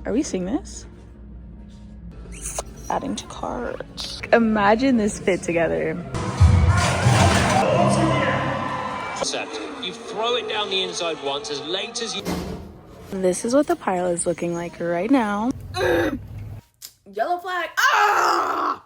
Are we seeing this? Adding to cart. Imagine this fit together. You throw it down the inside once, as late as you... This is what the pile is looking like right now. Yellow flag. Ah!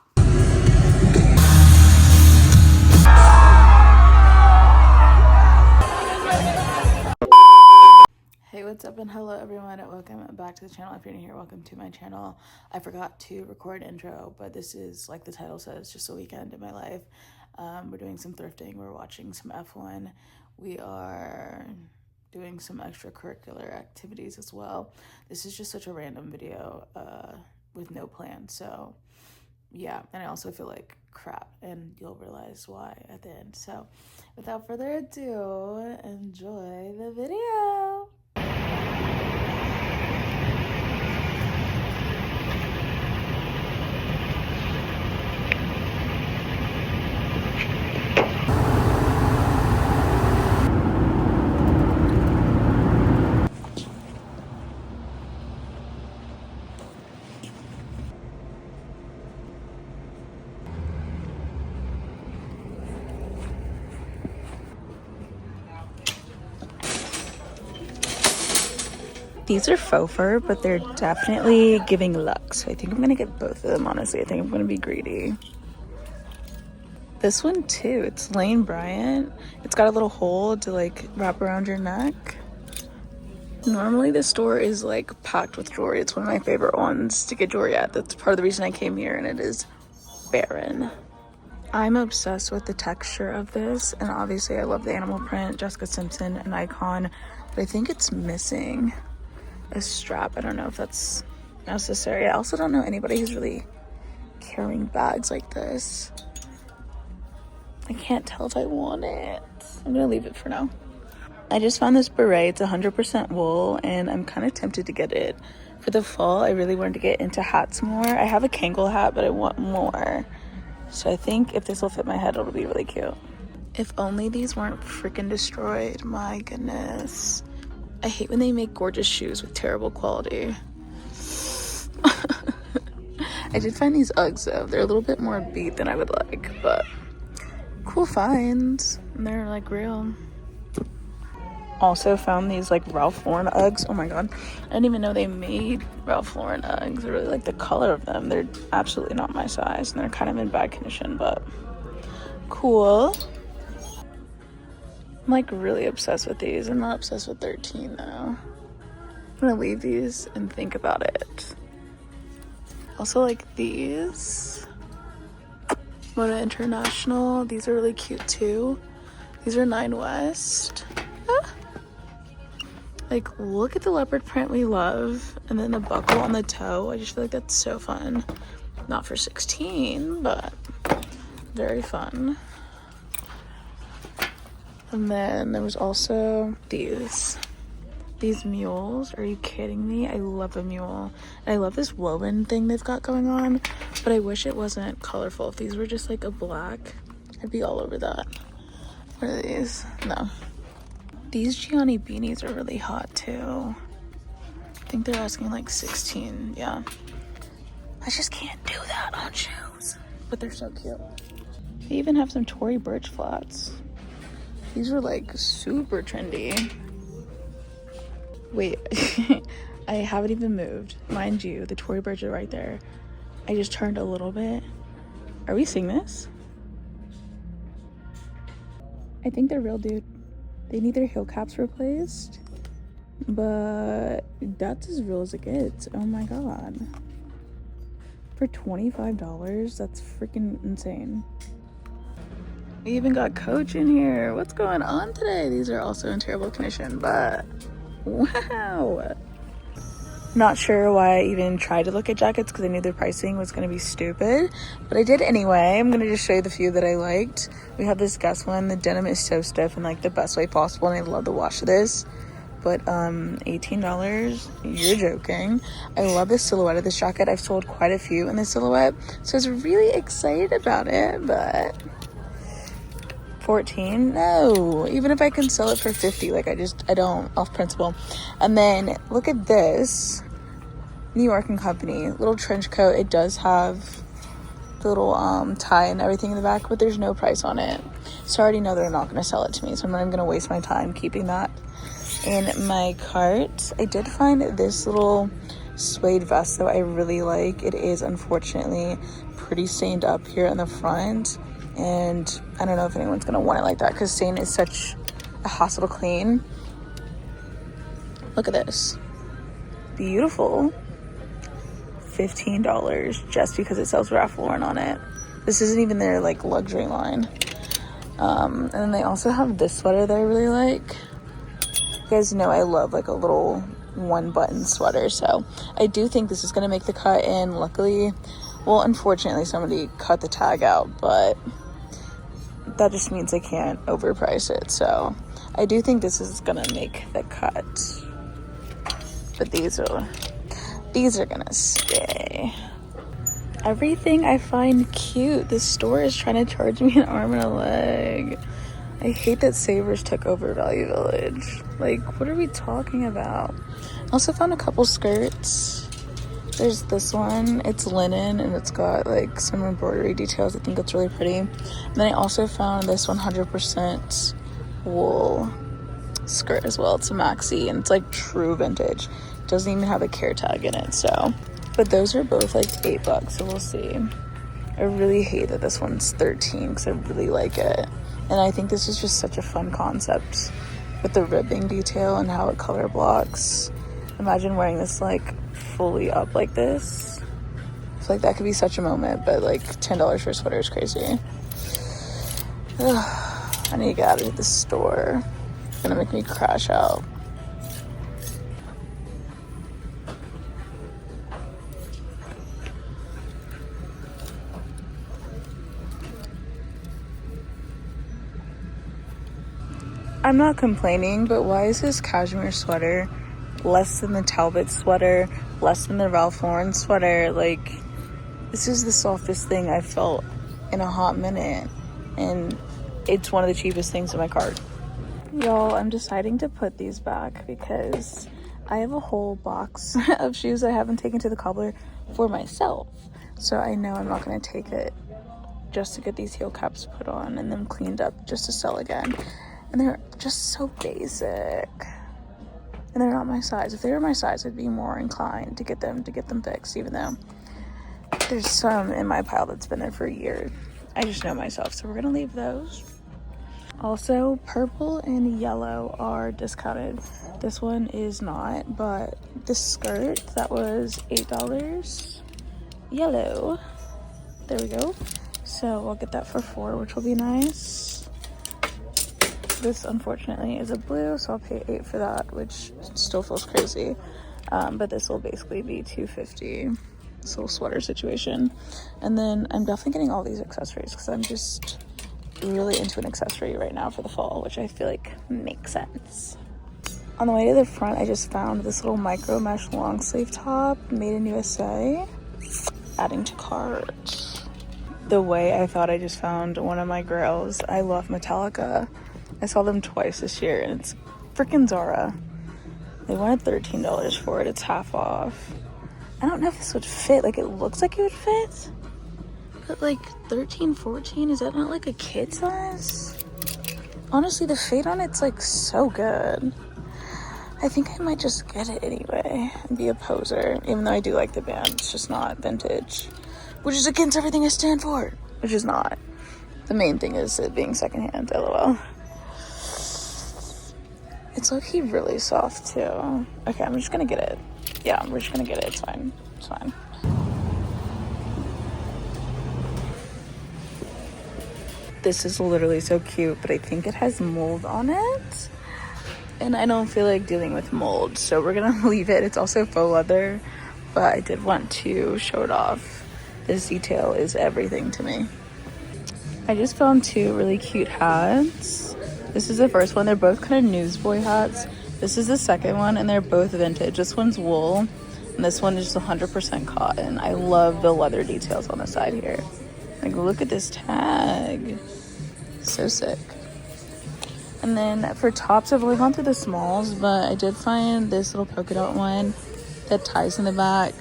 Hey, what's up and hello everyone, and welcome back to the channel. If you're new here, welcome to my channel. I forgot to record an intro, but this is, like the title says, just a weekend in my life. We're doing some thrifting, we're watching some F1, we are doing some extracurricular activities as well. This is just such a random video with no plan, so yeah. And I also feel like crap, and you'll realize why at the end. So without further ado, enjoy the video. These are faux fur, but they're definitely giving luck. So I think I'm gonna get both of them, honestly. I think I'm gonna be greedy. This one too, it's Lane Bryant. It's got a little hole to like wrap around your neck. Normally this store is like packed with jewelry. It's one of my favorite ones to get jewelry at. That's part of the reason I came here, and it is barren. I'm obsessed with the texture of this, and obviously I love the animal print, Jessica Simpson, an icon, but I think it's missing a strap. I don't know if that's necessary. I also don't know anybody who's really carrying bags like this. I can't tell if I want it. I'm gonna leave it for now. I just found this beret. It's 100% wool, and I'm kind of tempted to get it for the fall. I really wanted to get into hats more. I have a Kangol hat, but I want more. So I think if this will fit my head, it'll be really cute. If only these weren't freaking destroyed. My goodness. I hate when they make gorgeous shoes with terrible quality. I did find these Uggs though. They're a little bit more beat than I would like, but cool finds. And they're like real. Also found these like Ralph Lauren Uggs. Oh my god. I didn't even know they made Ralph Lauren Uggs. I really like the color of them. They're absolutely not my size, and they're kind of in bad condition, but cool. I'm like really obsessed with these. I'm not obsessed with 13 though. I'm gonna leave these and think about it. Also like these. Moda International. These are really cute too. These are 9 West. Ah. Like look at the leopard print we love. And then the buckle on the toe. I just feel like that's so fun. Not for 16, but very fun. And then there was also these mules. Are you kidding me? I love a mule. And I love this woven thing they've got going on, but I wish it wasn't colorful. If these were just like a black, I'd be all over that. What are these? No. These Gianni beanies are really hot too. I think they're asking like 16. Yeah. I just can't do that on shoes. But they're so cute. They even have some Tory Burch flats. These were like super trendy. Wait, I haven't even moved. Mind you, the Tory Burch are right there. I just turned a little bit. Are we seeing this? I think they're real, dude. They need their heel caps replaced, but that's as real as it gets. Oh my god. For $25, that's freaking insane. We even got Coach in here. What's going on today? These are also in terrible condition, but wow. Not sure why I even tried to look at jackets, because I knew their pricing was going to be stupid, but I did anyway. I'm going to just show you the few that I liked. We have this Guess one. The denim is so stiff in like the best way possible, and I love the wash of this. But $18, you're joking. I love the silhouette of this jacket. I've sold quite a few in this silhouette, so I was really excited about it, but 14, no. Even if I can sell it for 50, like I don't, off principle. And then look at this. New York and Company. Little trench coat. It does have the little tie and everything in the back, but there's no price on it. So I already know they're not going to sell it to me, so I'm not even going to waste my time keeping that in my cart. I did find this little suede vest though I really like. It is unfortunately pretty stained up here in the front, and I don't know if anyone's going to want it like that because stain is such a hassle to clean. Look at this. Beautiful. $15 just because it says Ralph Lauren on it. This isn't even their like luxury line. And then they also have this sweater that I really like. You guys know I love like a little one button sweater, so I do think this is going to make the cut. And luckily, well, unfortunately somebody cut the tag out, but that just means I can't overprice it, so I do think this is going to make the cut. But these are gonna stay. Everything I find cute. This store is trying to charge me an arm and a leg. I hate that Savers took over Value Village. Like, what are we talking about? I also found a couple skirts. There's this one. It's linen and it's got like some embroidery details. I think that's really pretty. And then I also found this 100% wool skirt as well. It's a maxi and it's like true vintage. Doesn't even have a care tag in it, so. But those are both like $8, so we'll see. I really hate that this one's 13 because I really like it. And I think this is just such a fun concept with the ribbing detail and how it color blocks. Imagine wearing this like fully up like this. I feel like that could be such a moment, but like $10 for a sweater is crazy. Ugh, I need to get out of the store. It's gonna make me crash out. I'm not complaining, but why is this cashmere sweater less than the Talbot sweater, less than the Ralph Lauren sweater? Like, this is the softest thing I've felt in a hot minute, and it's one of the cheapest things in my cart. Y'all, I'm deciding to put these back because I have a whole box of shoes I haven't taken to the cobbler for myself. So I know I'm not going to take it just to get these heel caps put on and then cleaned up just to sell again. And they're just so basic. And they're not my size. If they were my size, I'd be more inclined to get them fixed, even though there's some in my pile that's been there for a year. I just know myself, so we're gonna leave those. Also, purple and yellow are discounted. This one is not, but this skirt that was $8, yellow. There we go. So I'll get that for $4, which will be nice. This unfortunately is a blue, so I'll pay $8 for that, which still feels crazy. But this will basically be $2.50. This little sweater situation. And then I'm definitely getting all these accessories because I'm just really into an accessory right now for the fall, which I feel like makes sense. On the way to the front, I just found this little micro mesh long sleeve top made in USA. Adding to cart. The way I thought I just found one of my girls. I love Metallica. I saw them twice this year, and it's freaking Zara. They wanted $13 for it. It's half off. I don't know if this would fit. Like, it looks like it would fit, but like 13, 14, is that not like a kid size? Honestly, the fade on it's like so good. I think I might just get it anyway and be a poser, even though I do like the band. It's just not vintage, which is against everything I stand for, which is not. The main thing is it being secondhand, lol. It's low-key really soft too. Okay, I'm just gonna get it. Yeah, we're just gonna get it. It's fine. It's fine. This is literally so cute, but I think it has mold on it. And I don't feel like dealing with mold, so we're gonna leave it. It's also faux leather, but I did want to show it off. This detail is everything to me. I just found two really cute hats. This is the first one. They're both kind of newsboy hats. This is the second one, and they're both vintage. This one's wool, and this one is 100% cotton. I love the leather details on the side here. Like, look at this tag. So sick. And then for tops, I've only gone through the smalls, but I did find this little polka dot one that ties in the back,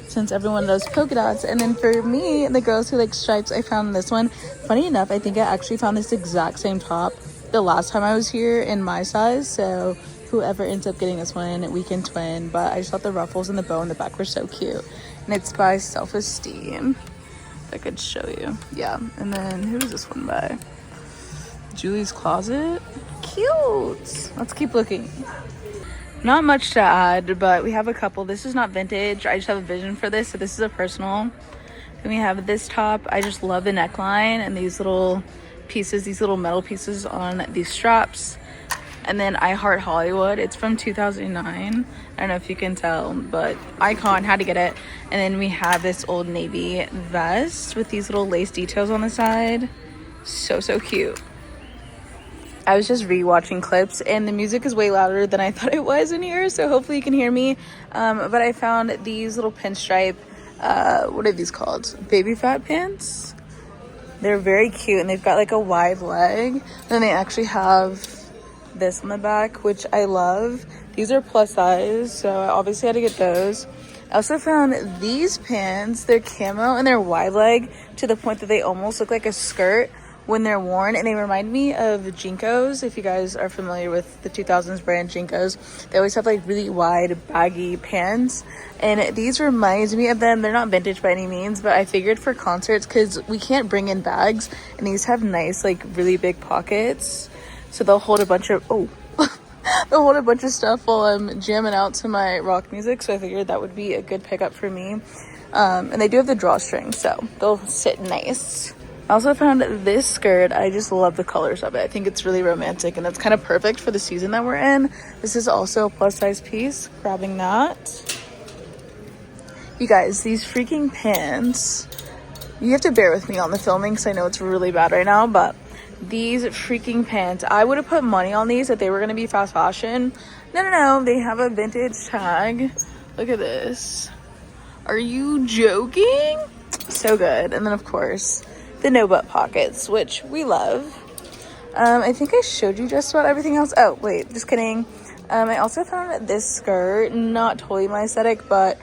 since everyone loves polka dots. And then for me and the girls who like stripes, I found this one. Funny enough, I think I actually found this exact same top the last time I was here in my size, so whoever ends up getting this one, we can twin. But I just thought the ruffles and the bow in the back were so cute, and it's by Self-Esteem. If I could show you. Yeah. And then who is this one by? Julie's Closet. Cute. Let's keep looking. Not much to add, but we have a couple. This is not vintage. I just have a vision for this, so this is a personal. Then we have this top. I just love the neckline and these little pieces, these little metal pieces on these straps. And then I Heart Hollywood. It's from 2009. I don't know if you can tell, but icon, had to get it. And then we have this Old Navy vest with these little lace details on the side. So cute. I was just rewatching clips and the music is way louder than I thought it was in here, so hopefully you can hear me. But I found these little pinstripe, what are these called? Baby fat pants. They're very cute and they've got like a wide leg. Then they actually have this on the back, which I love. These are plus size, so I obviously had to get those. I also found these pants. They're camo and they're wide leg to the point that they almost look like a skirt when they're worn, and they remind me of Jinkos. If you guys are familiar with the 2000s brand Jinkos, they always have like really wide baggy pants, and these reminds me of them. They're not vintage by any means, but I figured for concerts, because we can't bring in bags, and these have nice like really big pockets, so they'll hold a bunch of they'll hold a bunch of stuff while I'm jamming out to my rock music. So I figured that would be a good pickup for me. And they do have the drawstring, so they'll sit nice. I also found this skirt. I just love the colors of it. I think it's really romantic, and that's kind of perfect for the season that we're in. This is also a plus size piece. Grabbing that. You guys, these freaking pants. You have to bear with me on the filming because I know it's really bad right now, but these freaking pants, I would have put money on these that they were going to be fast fashion. No. They have a vintage tag. Look at this. Are you joking? So good. And then, of course, the no butt pockets, which we love. I think I showed you just about everything else. Oh wait, just kidding. I also found this skirt, not totally my aesthetic, but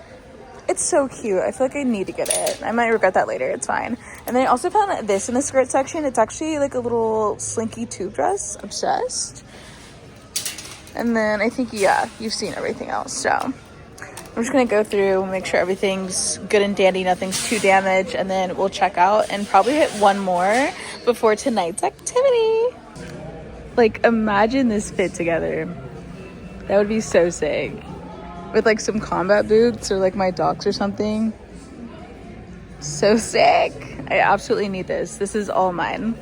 it's so cute. I feel like I need to get it. I might regret that later. It's fine. And then I also found this in the skirt section. It's actually like a little slinky tube dress. Obsessed. And then I think, yeah, you've seen everything else, so I'm just gonna go through and make sure everything's good and dandy, nothing's too damaged, and then we'll check out and probably hit one more before tonight's activity. Like, imagine this fit together. That would be so sick. With like some combat boots or like my docs or something. So sick. I absolutely need this. This is all mine.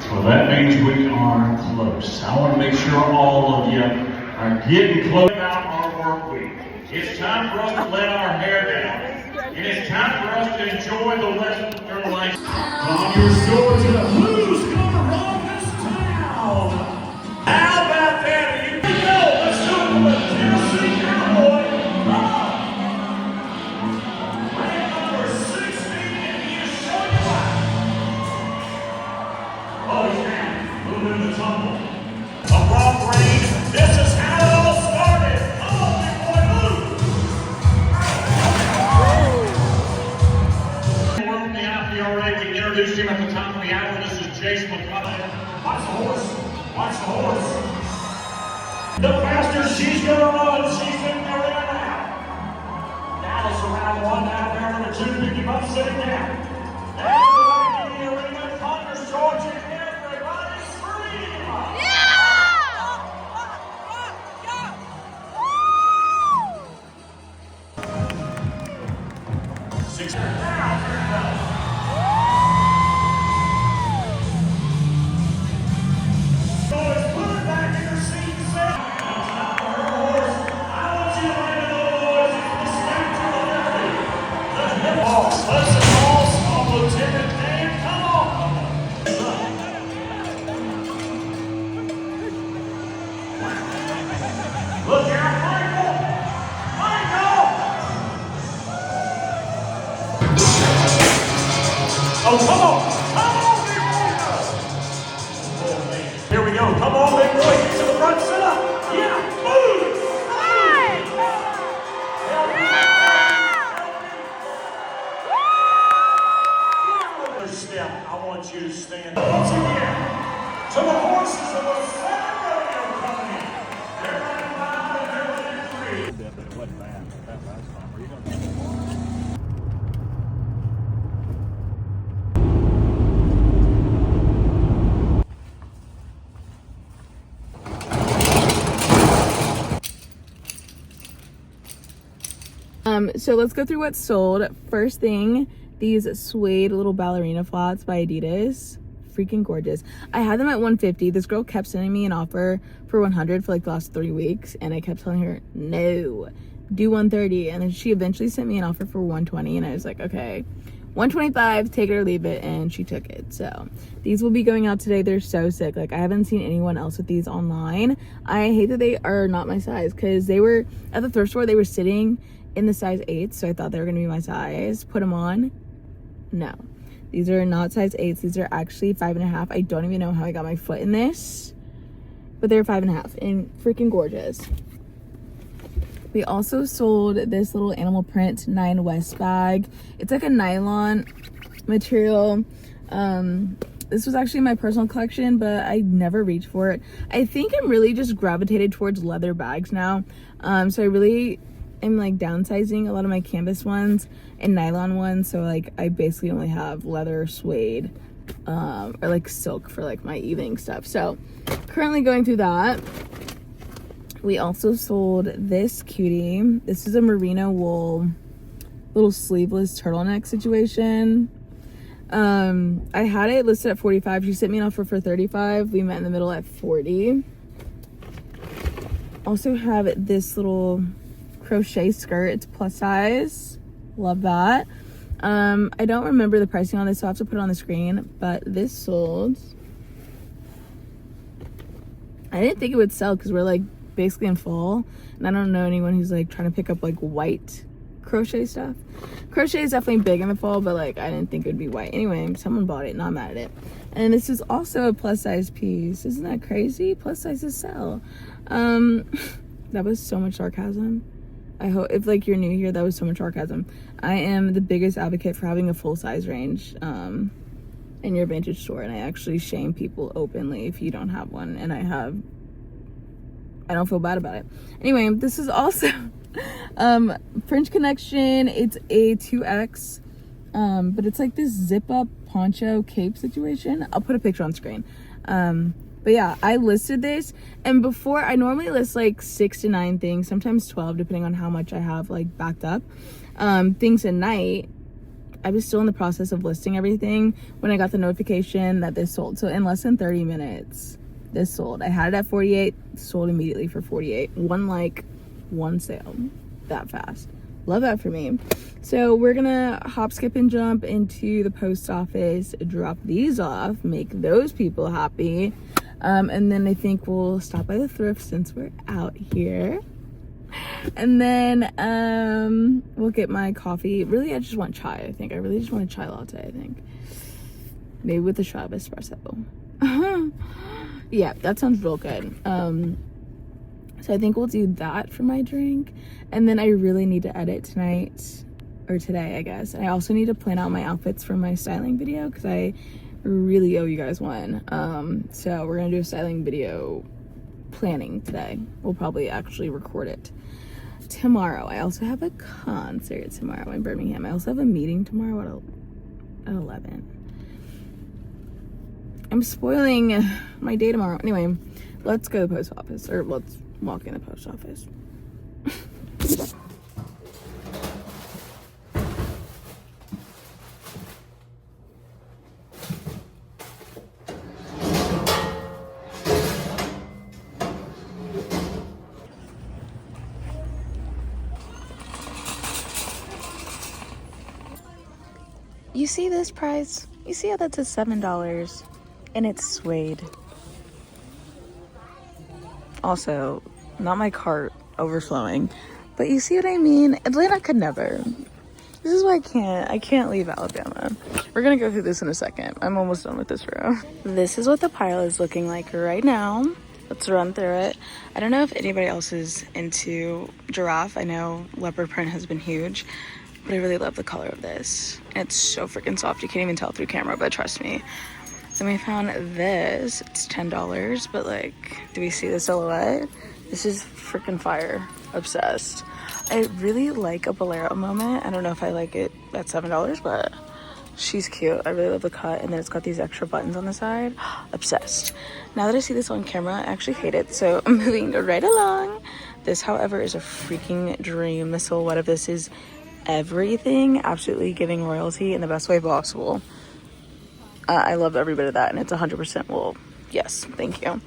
Well, that means we are close. I want to make sure all of you are getting close about our work week. It's time for us to let our hair down. And it's time for us to enjoy the rest of our life. On your store to the who's gonna run this town? How about that? Here we go. Let's do it with the Tennessee Cowboy. Man number 60, and he's showing you why. Oh, he's down. Moving the tumble. A rough rain. This is how it all started. Come on, big boy, move. We're from the IPRA. We introduced him at the top of the hour. This is Jason McCullough. Watch the horse. Watch the horse. The faster she's going to run, she's in there right now. Dallas around one, now there number 2, $50 sitting down. Everybody in the arena, Congress, Georgia, everybody scream! Oh, come on. Come on, big boy. Oh, man. Here we go. Come on, big boy. Get to the front. Sit up. Yeah. Move. Step, I want you to stand. Once again, to the horses of the second rodeo coming in. They're running wild and they're running free. It wasn't bad. That last time. Were you going So let's go through what's sold. First thing, these suede little ballerina flats by Adidas. Freaking gorgeous. I had them at $150. This girl kept sending me an offer for $100 for like the last 3 weeks, and I kept telling her no, do $130, and then she eventually sent me an offer for $120, and I was like, okay, $125, take it or leave it, and she took it. So these will be going out today. They're so sick. Like, I haven't seen anyone else with these online. I hate that they are not my size, because they were at the thrift store, they were sitting in the size 8, so I thought they were gonna be my size. Put them on. No, these are not size 8s. These are actually 5.5. I don't even know how I got my foot in this, but they're 5.5 and freaking gorgeous. We also sold this little animal print 9 West bag. It's like a nylon material. This was actually my personal collection, but I never reached for it. I think I'm really just gravitated towards leather bags now. So I really am like downsizing a lot of my canvas ones and nylon ones, so like I basically only have leather, suede, or like silk for like my evening stuff. So currently going through that. We also sold this cutie. This is a merino wool little sleeveless turtleneck situation. I had it listed at $45. She sent me an offer for $35. We met in the middle at $40. Also have this little crochet skirt. It's plus size. Love that. I don't remember the pricing on this, so I have to put it on the screen, but this sold. I didn't think it would sell because we're like basically in fall, and I don't know anyone who's like trying to pick up like white crochet stuff. Crochet is definitely big in the fall, but like I didn't think it would be white. Anyway, someone bought it, not mad at it. And this is also a plus size piece. Isn't that crazy? Plus sizes sell. That was so much sarcasm. I hope if like you're new here, that was so much sarcasm. I am the biggest advocate for having a full size range in your vintage store, and I actually shame people openly if you don't have one, and I don't feel bad about it. Anyway, this is also French Connection. It's a 2X, but it's like this zip up poncho cape situation. I'll put a picture on screen. But yeah, I listed this, and before I normally list like 6 to 9 things, sometimes 12, depending on how much I have like backed up. Things at night, I was still in the process of listing everything when I got the notification that this sold. So in less than 30 minutes, this sold. I had it at 48, sold immediately for 48. One sale that fast. Love that for me. So we're gonna hop, skip, and jump into the post office, drop these off, make those people happy, and then I think we'll stop by the thrift since we're out here, and then we'll get my coffee. Really, I just want chai. I think I really just want a chai latte. I think maybe with a shot of espresso. Yeah, that sounds real good. So I think we'll do that for my drink, and then I really need to edit tonight, or today, I guess. I also need to plan out my outfits for my styling video because I really owe you guys one. So we're gonna do a styling video planning today. We'll probably actually record it tomorrow. I also have a concert tomorrow in Birmingham. I also have a meeting tomorrow at 11. I'm spoiling my day tomorrow. Anyway, let's go to the post office, or let's walk in the post office. You see this price? You see how that's a $7 and it's suede. Also, not my cart overflowing, but you see what I mean? Atlanta could never. This is why I can't leave Alabama. We're gonna go through this in a second. I'm almost done with this row. This is what the pile is looking like right now. Let's run through it. I don't know if anybody else is into giraffe. I know leopard print has been huge, but I really love the color of this. And it's so freaking soft. You can't even tell through camera, but trust me. Then we found this. It's $10, but like, do we see the silhouette? This is freaking fire. Obsessed. I really like a bolero moment. I don't know if I like it at $7, but she's cute. I really love the cut, and then it's got these extra buttons on the side. Obsessed. Now that I see this on camera, I actually hate it, so I'm moving right along. This, however, is a freaking dream. The silhouette of this is everything. Absolutely giving royalty in the best way possible. I love every bit of that, and it's 100% wool. Yes, thank you.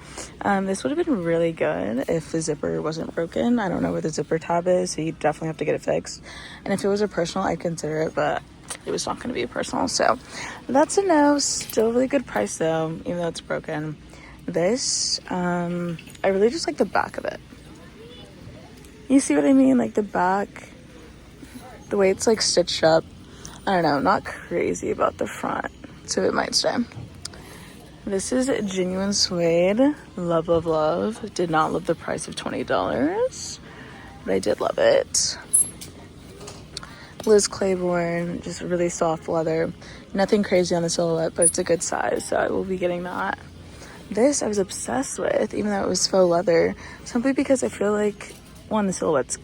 This would have been really good if the zipper wasn't broken. I don't know where the zipper tab is, so you definitely have to get it fixed. And if it was a personal, I'd consider it, but it was not going to be a personal, so that's a no. Still really good price though, even though it's broken. This, I really just like the back of it. You see what I mean? Like the back, the way it's like stitched up. I don't know, not crazy about the front, so it might stay. This is genuine suede. Love, love, love. Did not love the price of $20, but I did love it. Liz Claiborne, just really soft leather. Nothing crazy on the silhouette, but it's a good size, so I will be getting that. This I was obsessed with, even though it was faux leather, simply because I feel like, one, the silhouette's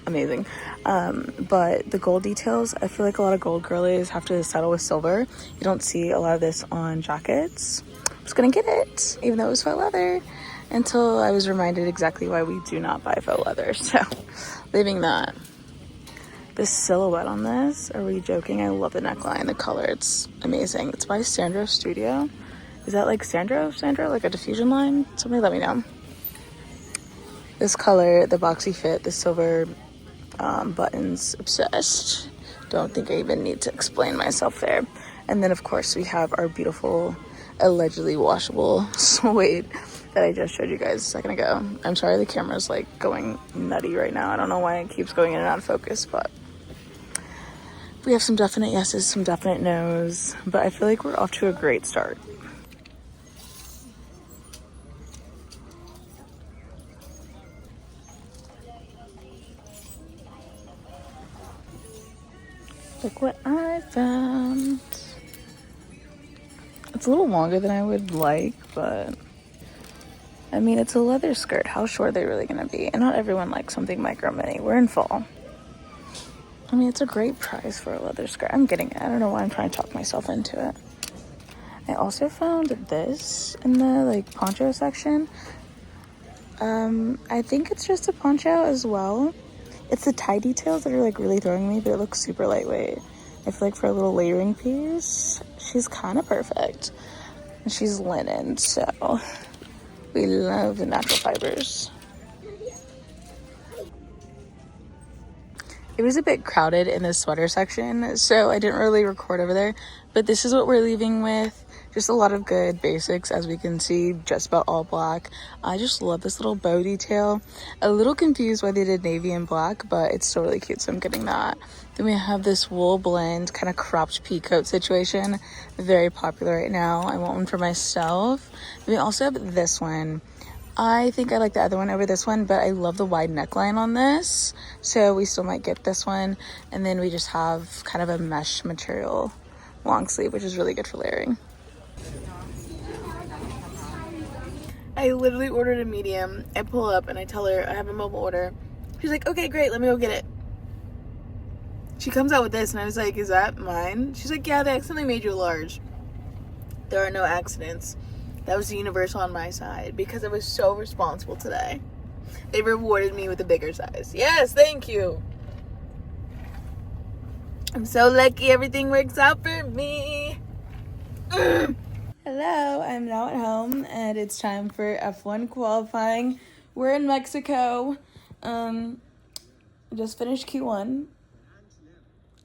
amazing, but the gold details, I feel like a lot of gold girlies have to settle with silver. You don't see a lot of this on jackets. I was gonna get it, even though it was faux leather, until I was reminded exactly why we do not buy faux leather, so leaving that. This silhouette on this, are we joking? I love the neckline, the color, it's amazing. It's by Sandro Studio. Is that like Sandro, like a diffusion line? Somebody let me know. This color, the boxy fit, the silver buttons, obsessed. Don't think I even need to explain myself there. And then of course we have our beautiful, allegedly washable suede that I just showed you guys a second ago. I'm sorry the camera's like going nutty right now. I don't know why it keeps going in and out of focus, but we have some definite yeses, some definite nos, but I feel like we're off to a great start. Look what I found. It's a little longer than I would like, but I mean, it's a leather skirt. How short are they really gonna be? And not everyone likes something micro mini. We're in fall. I mean, it's a great price for a leather skirt. I'm getting it. I don't know why I'm trying to talk myself into it. I also found this in the like poncho section. I think it's just a poncho as well. It's the tie details that are like really throwing me, but it looks super lightweight. I feel like for a little layering piece, she's kind of perfect. And she's linen, so we love the natural fibers. It was a bit crowded in the sweater section, so I didn't really record over there, but this is what we're leaving with. Just a lot of good basics, as we can see, just about all black. I just love this little bow detail. A little confused why they did navy and black, but it's still really cute, so I'm getting that. Then we have this wool blend, kind of cropped pea coat situation. Very popular right now. I want one for myself. Then we also have this one. I think I like the other one over this one, but I love the wide neckline on this, so we still might get this one. And then we just have kind of a mesh material long sleeve, which is really good for layering. I literally ordered a medium. I pull up and I tell her I have a mobile order. She's like, okay, great, let me go get it. She comes out with this and I was like, is that mine? She's like, yeah, they accidentally made you a large. There are no accidents. That was the universal on my side because I was so responsible today. They rewarded me with a bigger size. Yes, thank you. I'm so lucky everything works out for me. Hello, I'm now at home and it's time for F1 qualifying. We're in Mexico. Just finished Q1.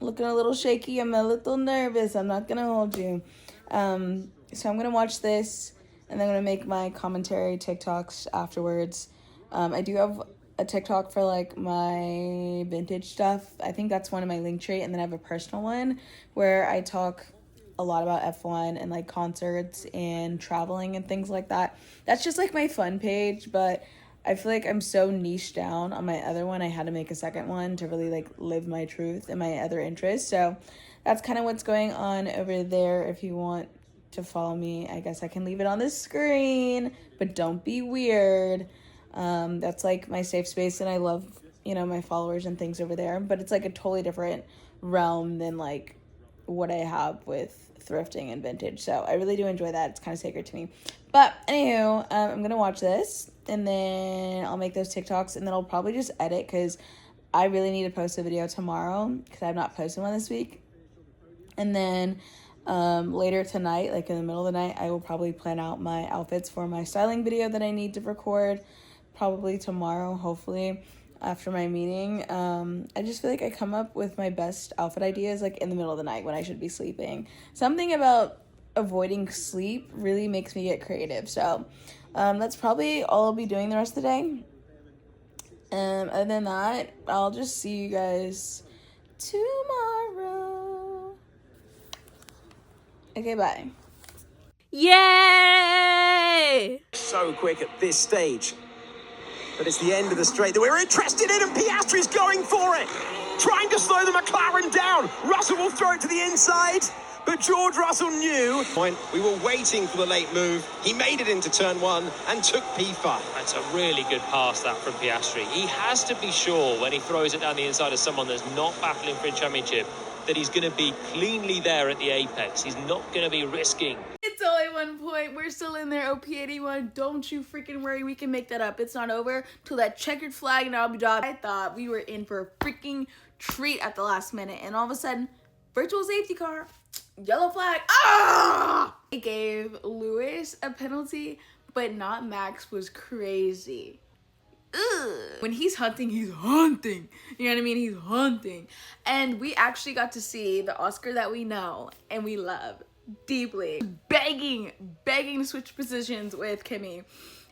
Looking a little shaky. I'm a little nervous. I'm not gonna hold you. So I'm gonna watch this and then I'm gonna make my commentary TikToks afterwards. I do have a TikTok for like my vintage stuff. I think that's one of my link tree, and then I have a personal one where I talk a lot about F1 and like concerts and traveling and things like that. That's just like my fun page, but I feel like I'm so niche down on my other one. I had to make a second one to really like live my truth and my other interests. So that's kind of what's going on over there. If you want to follow me, I guess I can leave it on the screen, but don't be weird. That's like my safe space, and I love, you know, my followers and things over there, but it's like a totally different realm than like what I have with thrifting and vintage. So I really do enjoy that. It's kind of sacred to me. But anywho, I'm gonna watch this, and then I'll make those TikToks, and then I'll probably just edit because I really need to post a video tomorrow because I've not posted one this week. And then later tonight, like in the middle of the night, I will probably plan out my outfits for my styling video that I need to record probably tomorrow, hopefully, after my meeting. I just feel like I come up with my best outfit ideas like in the middle of the night when I should be sleeping. Something about avoiding sleep really makes me get creative. So that's probably all I'll be doing the rest of the day. Other than that, I'll just see you guys tomorrow. Okay, bye. Yay! So quick at this stage. But it's the end of the straight that we're interested in, and Piastri's going for it. Trying to slow the McLaren down. Russell will throw it to the inside, but George Russell knew. We were waiting for the late move. He made it into turn one and took P5. That's a really good pass, that, from Piastri. He has to be sure when he throws it down the inside of someone that's not battling for a championship that he's going to be cleanly there at the apex. He's not going to be risking. It's only 1 point. We're still in there. OP81. Don't you freaking worry. We can make that up. It's not over till that checkered flag in Abu Dhabi. I thought we were in for a freaking treat at the last minute, and all of a sudden, virtual safety car, yellow flag. Ah! They gave Lewis a penalty, but not Max. Was crazy. Ugh. When he's hunting, he's hunting. You know what I mean? He's hunting. And we actually got to see the Oscar that we know and we love deeply begging to switch positions with Kimmy.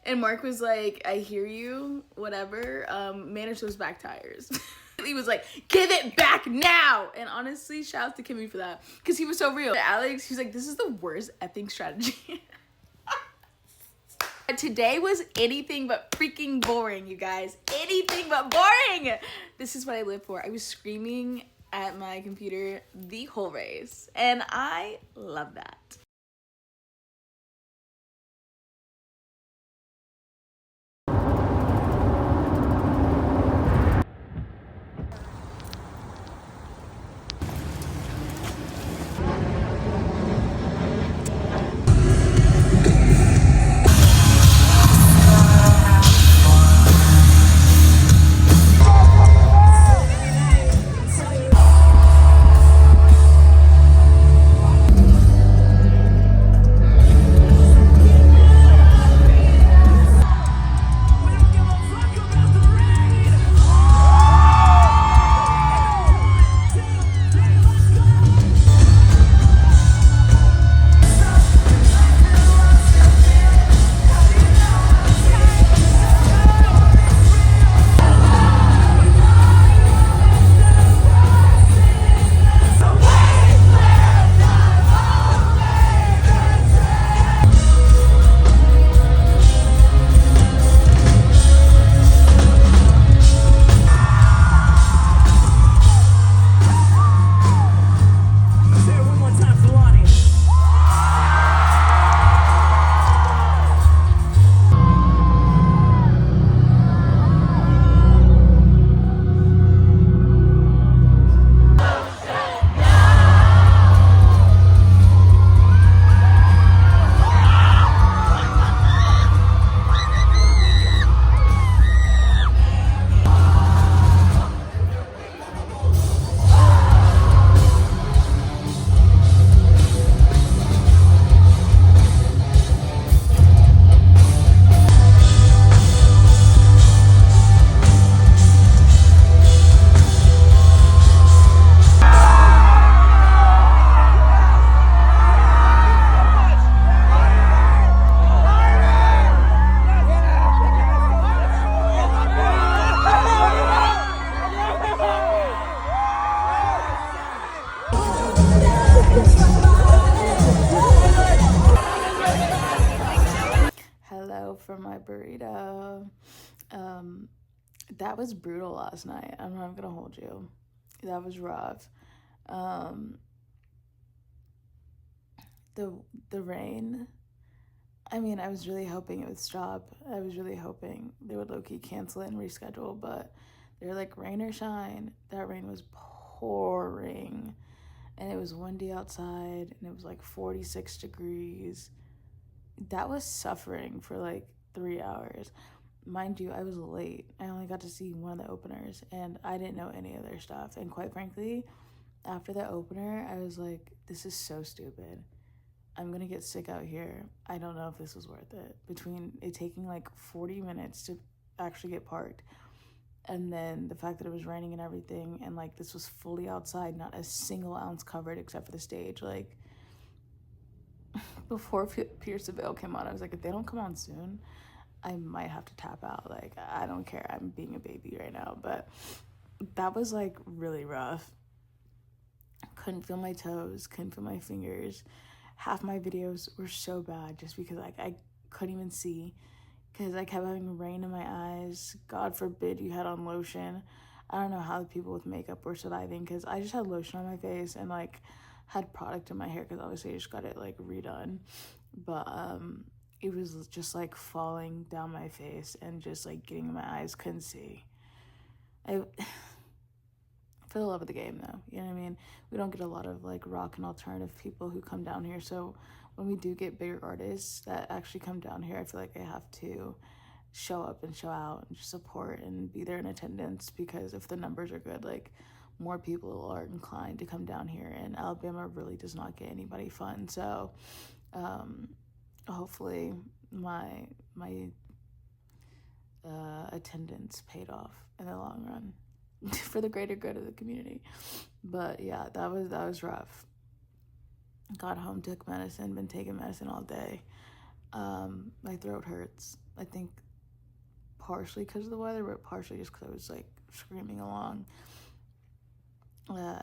And Mark was like, I hear you, whatever. Manage those back tires. He was like, give it back now. And honestly, shout out to Kimmy for that, because he was so real. Alex, he was like, this is the worst effing strategy. Today was anything but freaking boring, you guys. Anything but boring. This is what I live for. I was screaming at my computer the whole race, and I love that. though. That was brutal last night. I'm not gonna hold you. That was rough. The rain, I mean, I was really hoping it would stop. I was really hoping they would low-key cancel it and reschedule, but they're like, rain or shine. That rain was pouring, and it was windy outside, and it was like 46 degrees. That was suffering for like 3 hours. Mind you, I was late. I only got to see one of the openers, and I didn't know any of their stuff. And quite frankly, after the opener, I was like, this is so stupid. I'm gonna get sick out here. I don't know if this was worth it. Between it taking like 40 minutes to actually get parked, and then the fact that it was raining and everything, and like this was fully outside, not a single ounce covered except for the stage. Like, before Pierce the Veil came on, I was like, if they don't come on soon, I might have to tap out. Like, I don't care. I'm being a baby right now. But that was like really rough. Couldn't feel my toes, couldn't feel my fingers. Half my videos were so bad just because like I couldn't even see, because I kept having rain in my eyes. God forbid you had on lotion. I don't know how the people with makeup were surviving, because I just had lotion on my face and like had product in my hair, because obviously I just got it like redone. But it was just like falling down my face and just like getting in my eyes. Couldn't see. For the love of the game, though, you know what I mean? We don't get a lot of like rock and alternative people who come down here, so when we do get bigger artists that actually come down here, I feel like I have to show up and show out and just support and be there in attendance, because if the numbers are good, like, more people are inclined to come down here, and Alabama really does not get anybody fun. So hopefully my attendance paid off in the long run for the greater good of the community. But yeah, that was rough. Got home, took medicine, been taking medicine all day. My throat hurts. I think partially because of the weather, but partially just because I was like screaming along.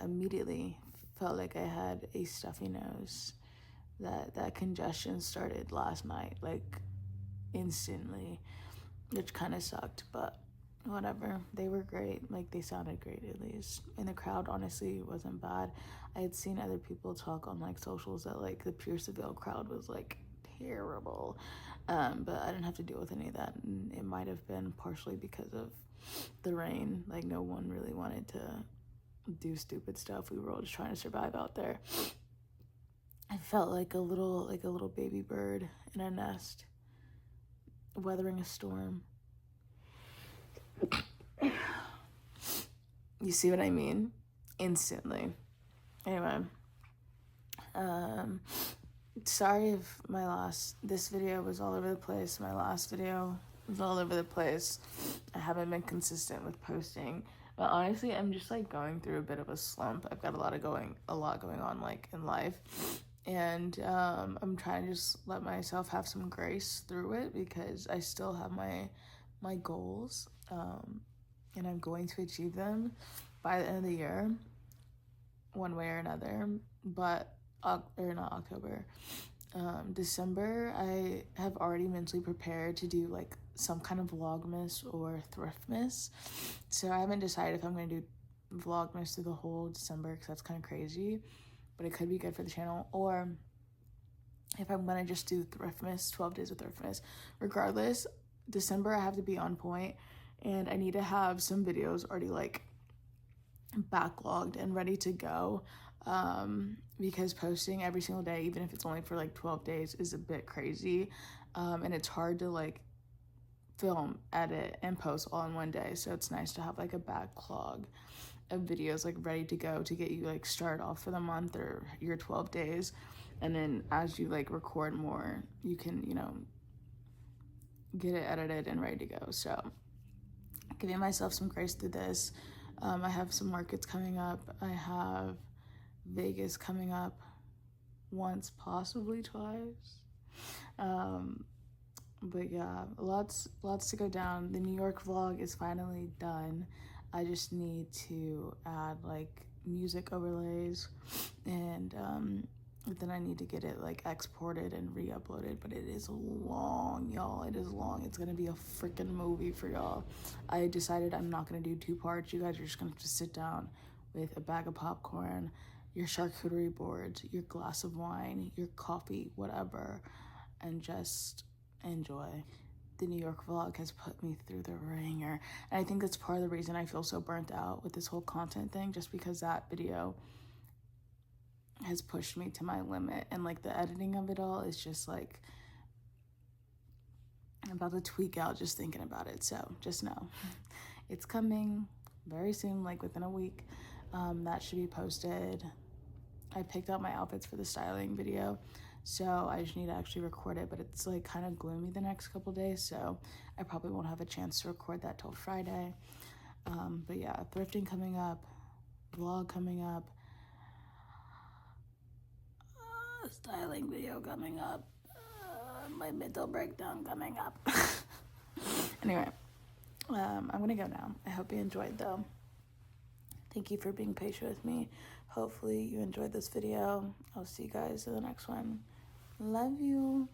Immediately felt like I had a stuffy nose. That congestion started last night, like instantly, which kind of sucked, but whatever. They were great. Like, they sounded great, at least. And the crowd honestly wasn't bad. I had seen other people talk on like socials that like the Pierce the Veil crowd was like terrible, but I didn't have to deal with any of that, and it might have been partially because of the rain. Like, no one really wanted to do stupid stuff. We were all just trying to survive out there. I felt like a little baby bird in a nest, weathering a storm. You see what I mean? Instantly. Anyway, sorry if this video was all over the place. My last video was all over the place. I haven't been consistent with posting, but honestly, I'm just like going through a bit of a slump. I've got a lot going on like in life, and I'm trying to just let myself have some grace through it, because I still have my goals, and I'm going to achieve them by the end of the year, one way or another. But or not October, December, I have already mentally prepared to do like some kind of vlogmas or thriftmas. So I haven't decided if I'm going to do vlogmas through the whole December, because that's kind of crazy, but it could be good for the channel, or if I'm going to just do thriftmas, 12 days of thriftmas. Regardless, December I have to be on point, and I need to have some videos already like backlogged and ready to go, because posting every single day, even if it's only for like 12 days, is a bit crazy, and it's hard to like film, edit, and post all in one day. So it's nice to have like a backlog of videos like ready to go to get you like started off for the month or your 12 days, and then as you like record more, you can, you know, get it edited and ready to go. So giving myself some grace through this. I have some markets coming up. I have Vegas coming up once, possibly twice. But yeah, lots to go down. The New York vlog is finally done. I just need to add like music overlays and But then I need to get it like exported and re-uploaded, but it is long, y'all. It is long. It's gonna be a freaking movie for y'all. I decided I'm not gonna do 2 parts. You guys are just gonna have to sit down with a bag of popcorn, your charcuterie boards, your glass of wine, your coffee, whatever, and just enjoy. The New York vlog has put me through the ringer, and I think that's part of the reason I feel so burnt out with this whole content thing, just because that video has pushed me to my limit, and like the editing of it all is just like, I'm about to tweak out just thinking about it. So just know it's coming very soon, like within a week. That should be posted. I picked out my outfits for the styling video, so I just need to actually record it, but it's like kind of gloomy the next couple days, so I probably won't have a chance to record that till Friday. But yeah, thrifting coming up, vlog coming up, styling video coming up, my mental breakdown coming up. Anyway, I'm gonna go now. I hope you enjoyed though. Thank you for being patient with me. Hopefully you enjoyed this video. I'll see you guys in the next one. Love you.